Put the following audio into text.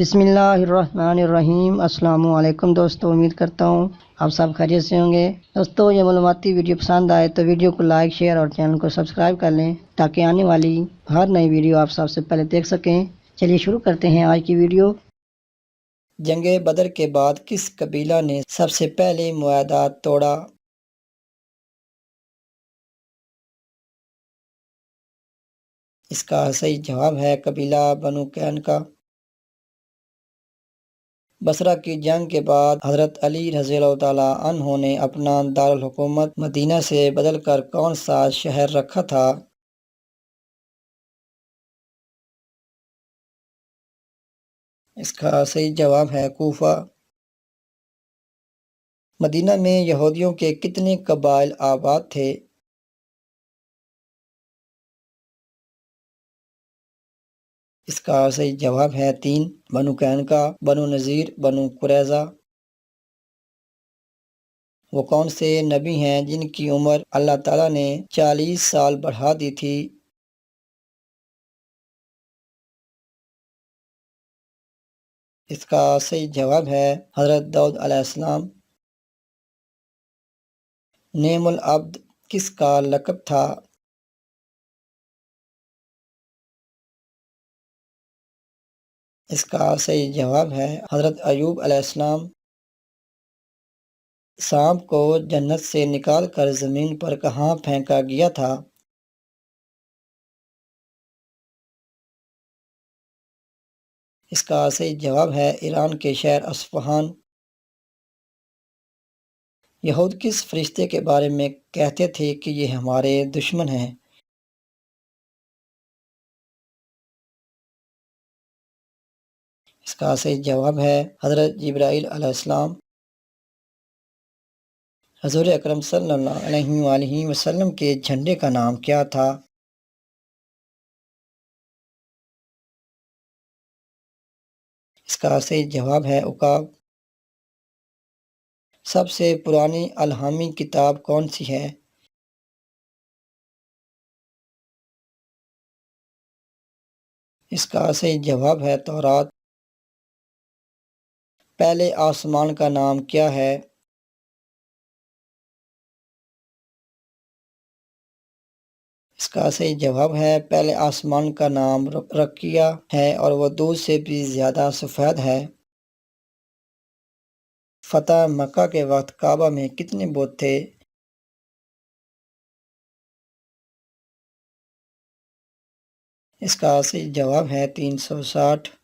بسم اللہ الرحمن الرحیم۔ السلام علیکم دوستو، امید کرتا ہوں آپ سب خیریت سے ہوں گے۔ دوستو یہ معلوماتی ویڈیو پسند آئے تو ویڈیو کو لائک، شیئر اور چینل کو سبسکرائب کر لیں تاکہ آنے والی ہر نئی ویڈیو آپ سب سے پہلے دیکھ سکیں۔ چلیے شروع کرتے ہیں آج کی ویڈیو۔ جنگ بدر کے بعد کس قبیلہ نے سب سے پہلے معاہدات توڑا؟ اس کا صحیح جواب ہے قبیلہ بنو قینقاع۔ بصرہ کی جنگ کے بعد حضرت علی رضی اللہ تعالیٰ عنہ نے اپنا دارالحکومت مدینہ سے بدل کر کون سا شہر رکھا تھا؟ اس کا صحیح جواب ہے کوفہ۔ مدینہ میں یہودیوں کے کتنے قبائل آباد تھے؟ اس کا صحیح جواب ہے 3، بنو قینقاع، بنو نذیر، بنو قریظہ۔ وہ کون سے نبی ہیں جن کی عمر اللہ تعالیٰ نے 40 سال بڑھا دی تھی؟ اس کا صحیح جواب ہے حضرت داؤد علیہ السلام۔ نعم العبد کس کا لقب تھا؟ اس کا صحیح جواب ہے حضرت ایوب علیہ السلام۔ سانپ کو جنت سے نکال کر زمین پر کہاں پھینکا گیا تھا؟ اس کا صحیح جواب ہے ایران کے شہر اصفہان۔ یہود کس فرشتے کے بارے میں کہتے تھے کہ یہ ہمارے دشمن ہیں؟ اس کا صحیح جواب ہے حضرت جبرائیل علیہ السلام۔ حضور اکرم صلی اللہ علیہ وآلہ وسلم کے جھنڈے کا نام کیا تھا؟ اس کا صحیح جواب ہے عقاب۔ سب سے پرانی الہامی کتاب کون سی ہے؟ اس کا صحیح جواب ہے تورات۔ پہلے آسمان کا نام کیا ہے؟ اس کا صحیح جواب ہے پہلے آسمان کا نام رقیہ ہے اور وہ دودھ سے بھی زیادہ سفید ہے۔ فتح مکہ کے وقت کعبہ میں کتنے بت تھے؟ اس کا صحیح جواب ہے 360۔